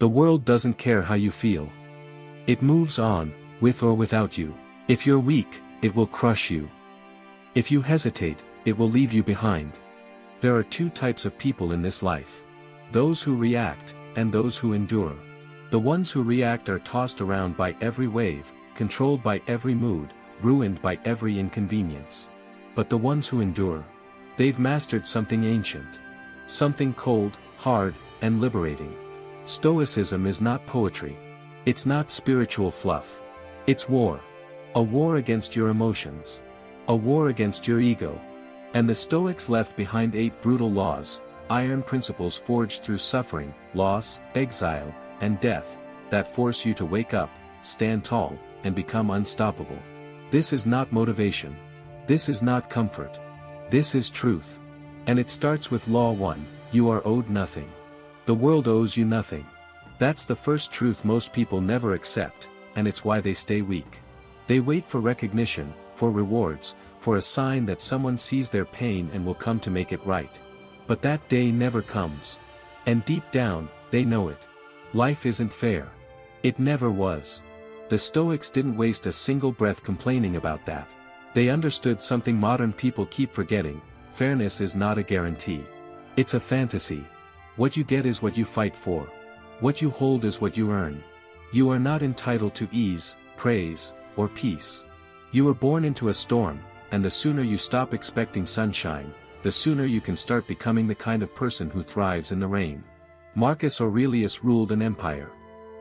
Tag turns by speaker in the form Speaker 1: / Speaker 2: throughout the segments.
Speaker 1: The world doesn't care how you feel. It moves on, with or without you. If you're weak, it will crush you. If you hesitate, it will leave you behind. There are two types of people in this life. Those who react, and those who endure. The ones who react are tossed around by every wave, controlled by every mood, ruined by every inconvenience. But the ones who endure, they've mastered something ancient. Something cold, hard, and liberating. Stoicism is not poetry. It's not spiritual fluff. It's war. A war against your emotions. A war against your ego. And the Stoics left behind 8 brutal laws, iron principles forged through suffering, loss, exile, and death, that force you to wake up, stand tall, and become unstoppable. This is not motivation. This is not comfort. This is truth. And it starts with Law 1, you are owed nothing. The world owes you nothing. That's the first truth most people never accept, and it's why they stay weak. They wait for recognition, for rewards, for a sign that someone sees their pain and will come to make it right. But that day never comes. And deep down, they know it. Life isn't fair. It never was. The Stoics didn't waste a single breath complaining about that. They understood something modern people keep forgetting: fairness is not a guarantee. It's a fantasy. What you get is what you fight for. What you hold is what you earn. You are not entitled to ease, praise, or peace. You were born into a storm, and the sooner you stop expecting sunshine, the sooner you can start becoming the kind of person who thrives in the rain. Marcus Aurelius ruled an empire.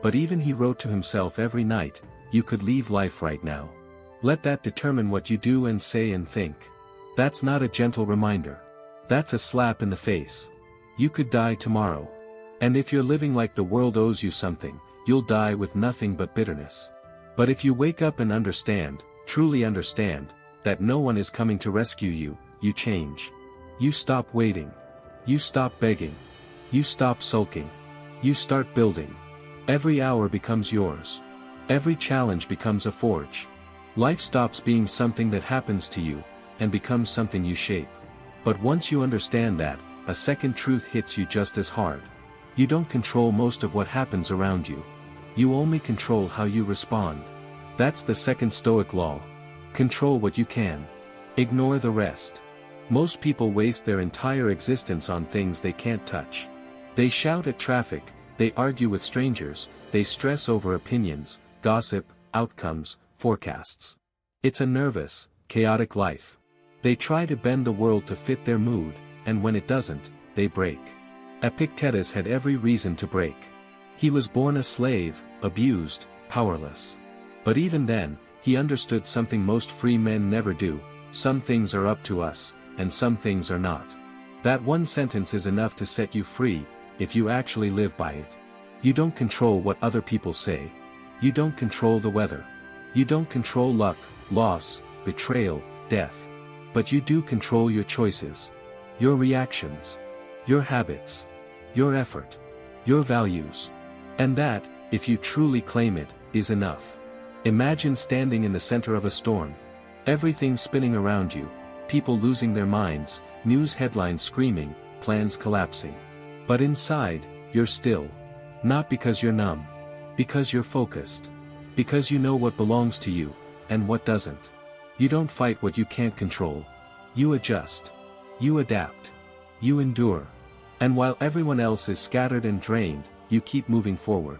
Speaker 1: But even he wrote to himself every night, you could leave life right now. Let that determine what you do and say and think. That's not a gentle reminder. That's a slap in the face. You could die tomorrow. And if you're living like the world owes you something, you'll die with nothing but bitterness. But if you wake up and understand, truly understand, that no one is coming to rescue you, you change. You stop waiting. You stop begging. You stop sulking. You start building. Every hour becomes yours. Every challenge becomes a forge. Life stops being something that happens to you, and becomes something you shape. But once you understand that, a second truth hits you just as hard. You don't control most of what happens around you. You only control how you respond. That's the second Stoic law. Control what you can. Ignore the rest. Most people waste their entire existence on things they can't touch. They shout at traffic, they argue with strangers, they stress over opinions, gossip, outcomes, forecasts. It's a nervous, chaotic life. They try to bend the world to fit their mood, and when it doesn't, they break. Epictetus had every reason to break. He was born a slave, abused, powerless. But even then, he understood something most free men never do: some things are up to us, and some things are not. That one sentence is enough to set you free, if you actually live by it. You don't control what other people say. You don't control the weather. You don't control luck, loss, betrayal, death. But you do control your choices. Your reactions. Your habits. Your effort. Your values. And that, if you truly claim it, is enough. Imagine standing in the center of a storm. Everything spinning around you, people losing their minds, news headlines screaming, plans collapsing. But inside, you're still. Not because you're numb. Because you're focused. Because you know what belongs to you, and what doesn't. You don't fight what you can't control. You adjust. You adapt. You endure. And while everyone else is scattered and drained, you keep moving forward.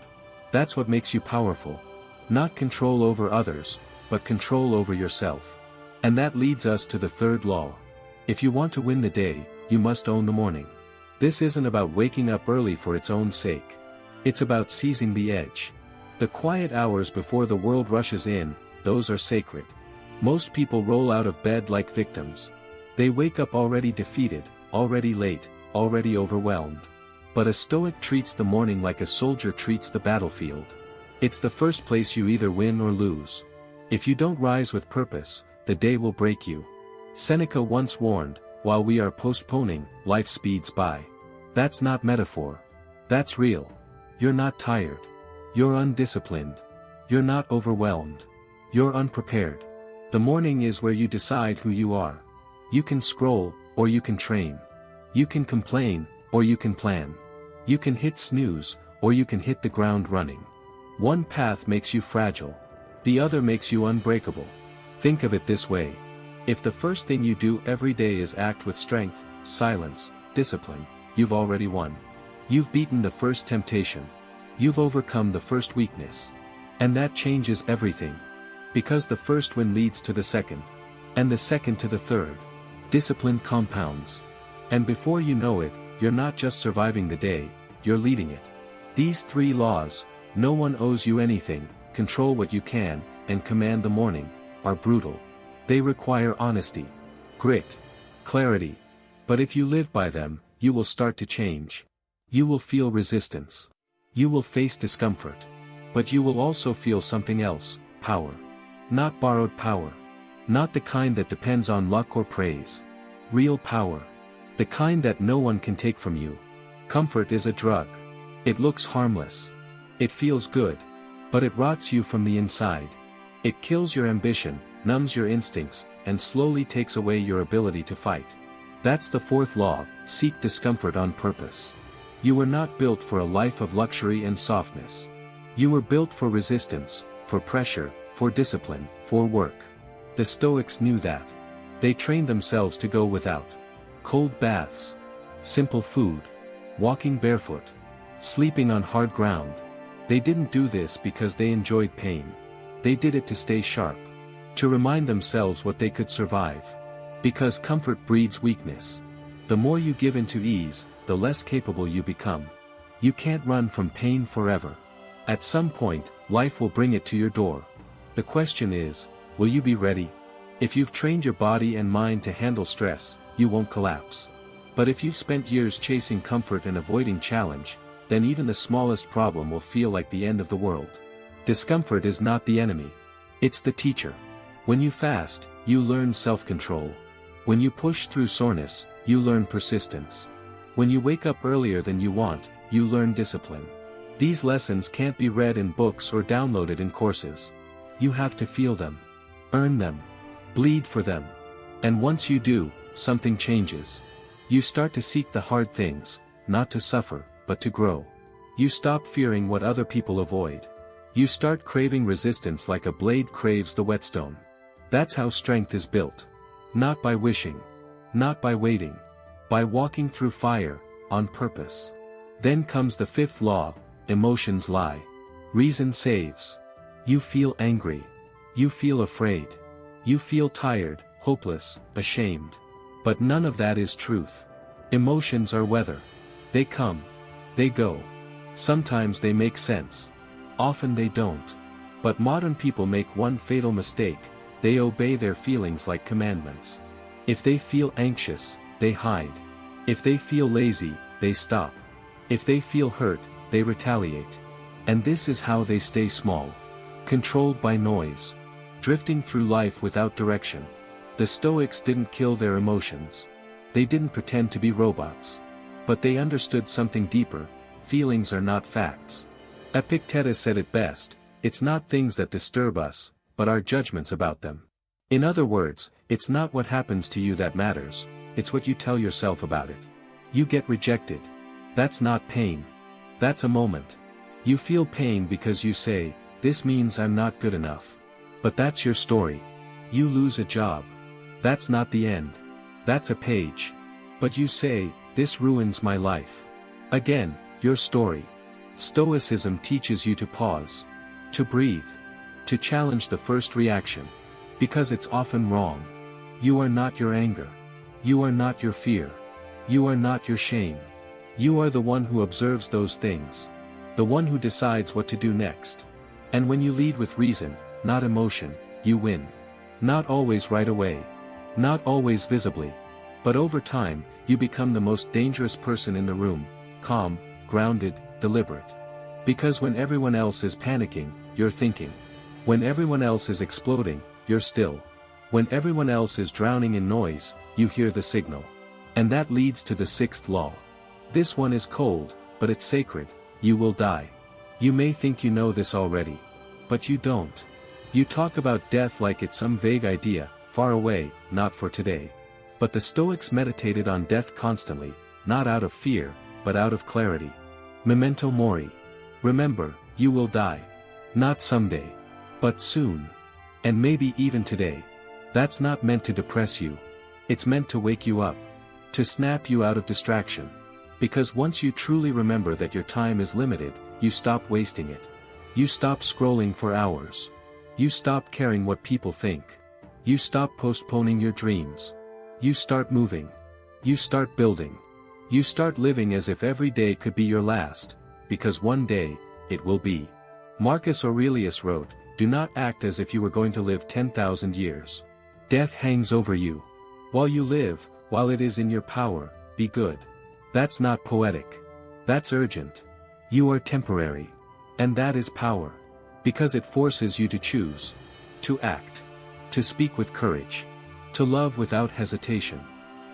Speaker 1: That's what makes you powerful. Not control over others, but control over yourself. And that leads us to the third law. If you want to win the day, you must own the morning. This isn't about waking up early for its own sake. It's about seizing the edge. The quiet hours before the world rushes in, those are sacred. Most people roll out of bed like victims. They wake up already defeated, already late, already overwhelmed. But a Stoic treats the morning like a soldier treats the battlefield. It's the first place you either win or lose. If you don't rise with purpose, the day will break you. Seneca once warned, while we are postponing, life speeds by. That's not metaphor. That's real. You're not tired. You're undisciplined. You're not overwhelmed. You're unprepared. The morning is where you decide who you are. You can scroll, or you can train. You can complain, or you can plan. You can hit snooze, or you can hit the ground running. One path makes you fragile. The other makes you unbreakable. Think of it this way. If the first thing you do every day is act with strength, silence, discipline, you've already won. You've beaten the first temptation. You've overcome the first weakness. And that changes everything. Because the first win leads to the second. And the second to the third. Discipline compounds. And before you know it, you're not just surviving the day, you're leading it. These 3 laws, no one owes you anything, control what you can, and command the morning, are brutal. They require honesty, grit, clarity. But if you live by them, you will start to change. You will feel resistance. You will face discomfort. But you will also feel something else, power. Not borrowed power. Not the kind that depends on luck or praise. Real power. The kind that no one can take from you. Comfort is a drug. It looks harmless. It feels good. But it rots you from the inside. It kills your ambition, numbs your instincts, and slowly takes away your ability to fight. That's the 4th law, seek discomfort on purpose. You were not built for a life of luxury and softness. You were built for resistance, for pressure, for discipline, for work. The Stoics knew that. They trained themselves to go without cold baths, simple food, walking barefoot, sleeping on hard ground. They didn't do this because they enjoyed pain. They did it to stay sharp. To remind themselves what they could survive. Because comfort breeds weakness. The more you give into ease, the less capable you become. You can't run from pain forever. At some point, life will bring it to your door. The question is, will you be ready? If you've trained your body and mind to handle stress, you won't collapse. But if you've spent years chasing comfort and avoiding challenge, then even the smallest problem will feel like the end of the world. Discomfort is not the enemy. It's the teacher. When you fast, you learn self-control. When you push through soreness, you learn persistence. When you wake up earlier than you want, you learn discipline. These lessons can't be read in books or downloaded in courses. You have to feel them. Earn them. Bleed for them. And once you do, something changes. You start to seek the hard things, not to suffer, but to grow. You stop fearing what other people avoid. You start craving resistance like a blade craves the whetstone. That's how strength is built. Not by wishing. Not by waiting. By walking through fire, on purpose. Then comes the 5th law, emotions lie. Reason saves. You feel angry. You feel afraid. You feel tired, hopeless, ashamed. But none of that is truth. Emotions are weather. They come. They go. Sometimes they make sense. Often they don't. But modern people make one fatal mistake. They obey their feelings like commandments. If they feel anxious, they hide. If they feel lazy, they stop. If they feel hurt, they retaliate. And this is how they stay small. Controlled by noise. Drifting through life without direction. The Stoics didn't kill their emotions. They didn't pretend to be robots. But they understood something deeper. Feelings are not facts. Epictetus said it best, it's not things that disturb us, but our judgments about them. In other words, it's not what happens to you that matters, it's what you tell yourself about it. You get rejected. That's not pain. That's a moment. You feel pain because you say, this means I'm not good enough. But that's your story. You lose a job. That's not the end. That's a page. But you say, this ruins my life. Again, your story. Stoicism teaches you to pause. To breathe. To challenge the first reaction. Because it's often wrong. You are not your anger. You are not your fear. You are not your shame. You are the one who observes those things. The one who decides what to do next. And when you lead with reason, not emotion, you win. Not always right away. Not always visibly. But over time, you become the most dangerous person in the room, calm, grounded, deliberate. Because when everyone else is panicking, you're thinking. When everyone else is exploding, you're still. When everyone else is drowning in noise, you hear the signal. And that leads to the 6th law. This one is cold, but it's sacred. You will die. You may think you know this already. But you don't. You talk about death like it's some vague idea, far away, not for today. But the Stoics meditated on death constantly, not out of fear, but out of clarity. Memento mori. Remember, you will die. Not someday. But soon. And maybe even today. That's not meant to depress you. It's meant to wake you up. To snap you out of distraction. Because once you truly remember that your time is limited, you stop wasting it. You stop scrolling for hours. You stop caring what people think. You stop postponing your dreams. You start moving. You start building. You start living as if every day could be your last, because one day, it will be. Marcus Aurelius wrote, "Do not act as if you were going to live 10,000 years. Death hangs over you. While you live, while it is in your power, be good." That's not poetic. That's urgent. You are temporary. And that is power. Because it forces you to choose. To act. To speak with courage. To love without hesitation.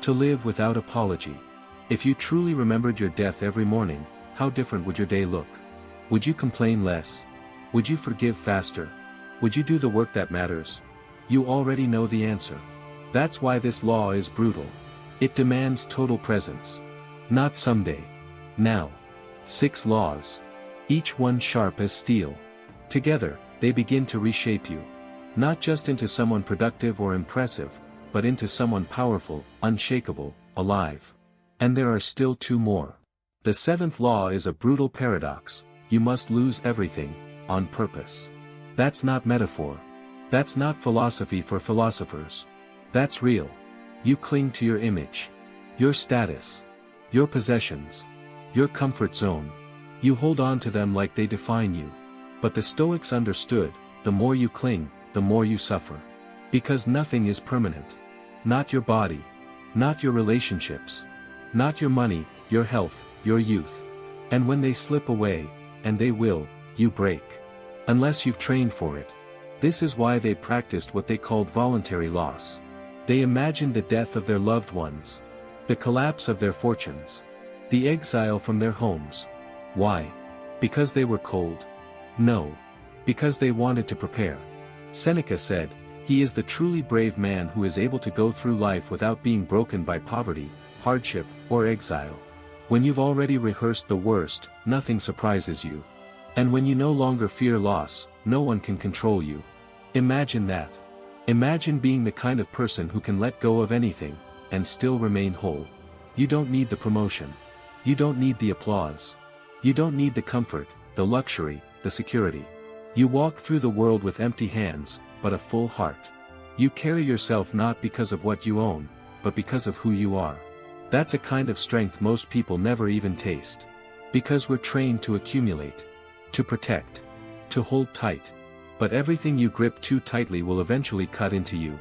Speaker 1: To live without apology. If you truly remembered your death every morning, how different would your day look? Would you complain less? Would you forgive faster? Would you do the work that matters? You already know the answer. That's why this law is brutal. It demands total presence. Not someday. Now. 6 laws. Each one sharp as steel. Together, they begin to reshape you. Not just into someone productive or impressive, but into someone powerful, unshakable, alive. And there are still 2 more. The 7th law is a brutal paradox. You must lose everything, on purpose. That's not metaphor. That's not philosophy for philosophers. That's real. You cling to your image. Your status. Your possessions. Your comfort zone. You hold on to them like they define you. But the Stoics understood, the more you cling, the more you suffer. Because nothing is permanent. Not your body. Not your relationships. Not your money, your health, your youth. And when they slip away, and they will, you break. Unless you've trained for it. This is why they practiced what they called voluntary loss. They imagined the death of their loved ones. The collapse of their fortunes. The exile from their homes. Why? Because they were cold? No. Because they wanted to prepare. Seneca said, "He is the truly brave man who is able to go through life without being broken by poverty, hardship, or exile. When you've already rehearsed the worst, nothing surprises you. And when you no longer fear loss, no one can control you." Imagine that. Imagine being the kind of person who can let go of anything, and still remain whole. You don't need the promotion. You don't need the applause. You don't need the comfort, the luxury, the security. You walk through the world with empty hands, but a full heart. You carry yourself not because of what you own, but because of who you are. That's a kind of strength most people never even taste. Because we're trained to accumulate. To protect. To hold tight. But everything you grip too tightly will eventually cut into you.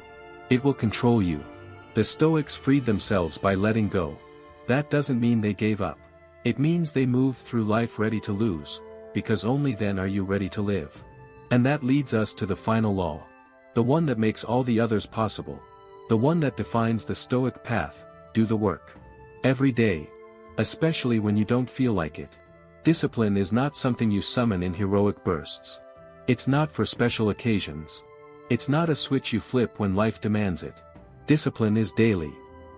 Speaker 1: It will control you. The Stoics freed themselves by letting go. That doesn't mean they gave up. It means they moved through life ready to lose, because only then are you ready to live. And that leads us to the final law. The one that makes all the others possible. The one that defines the Stoic path: do the work. Every day. Especially when you don't feel like it. Discipline is not something you summon in heroic bursts. It's not for special occasions. It's not a switch you flip when life demands it. Discipline is daily.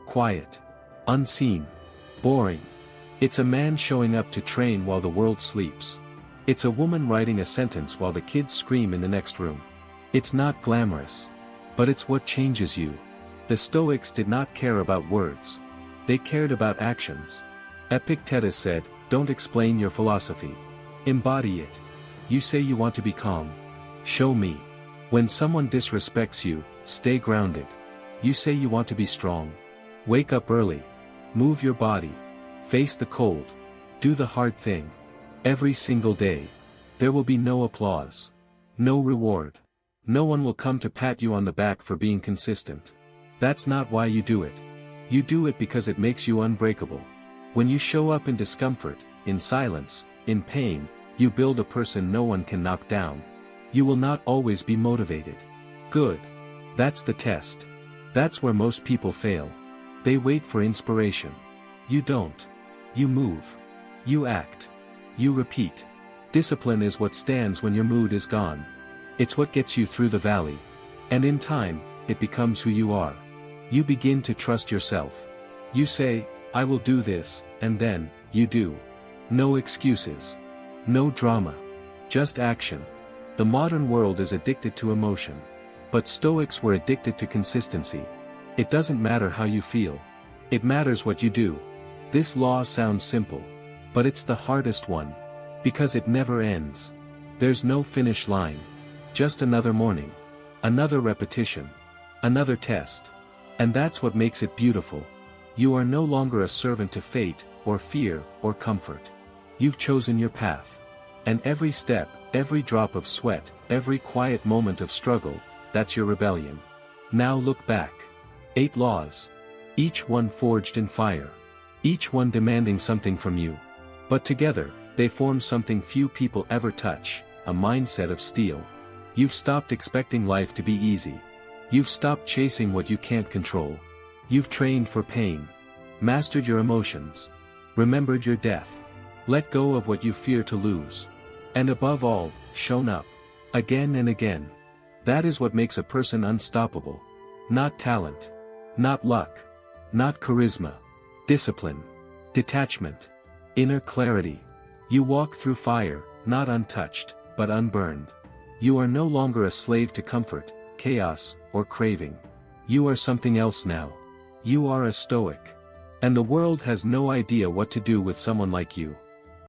Speaker 1: Quiet. Unseen. Boring. It's a man showing up to train while the world sleeps. It's a woman writing a sentence while the kids scream in the next room. It's not glamorous. But it's what changes you. The Stoics did not care about words. They cared about actions. Epictetus said, "Don't explain your philosophy. Embody it. You say you want to be calm. Show me. When someone disrespects you, stay grounded. You say you want to be strong. Wake up early. Move your body. Face the cold. Do the hard thing. Every single day. There will be no applause. No reward. No one will come to pat you on the back for being consistent. That's not why you do it. You do it because it makes you unbreakable. When you show up in discomfort, in silence, in pain, you build a person no one can knock down. You will not always be motivated. Good. That's the test. That's where most people fail. They wait for inspiration. You don't. You move. You act. You repeat. Discipline is what stands when your mood is gone. It's what gets you through the valley. And in time, it becomes who you are. You begin to trust yourself. You say, "I will do this," and then, you do. No excuses. No drama. Just action. The modern world is addicted to emotion. But Stoics were addicted to consistency. It doesn't matter how you feel. It matters what you do. This law sounds simple. But it's the hardest one. Because it never ends. There's no finish line. Just another morning. Another repetition. Another test. And that's what makes it beautiful. You are no longer a servant to fate, or fear, or comfort. You've chosen your path. And every step, every drop of sweat, every quiet moment of struggle, that's your rebellion. Now look back. 8 laws. Each one forged in fire. Each one demanding something from you. But together, they form something few people ever touch, a mindset of steel. You've stopped expecting life to be easy. You've stopped chasing what you can't control. You've trained for pain. Mastered your emotions. Remembered your death. Let go of what you fear to lose. And above all, shown up. Again and again. That is what makes a person unstoppable. Not talent. Not luck. Not charisma. Discipline. Detachment. Inner clarity. You walk through fire, not untouched, but unburned. You are no longer a slave to comfort, chaos, or craving. You are something else now. You are a Stoic. And the world has no idea what to do with someone like you.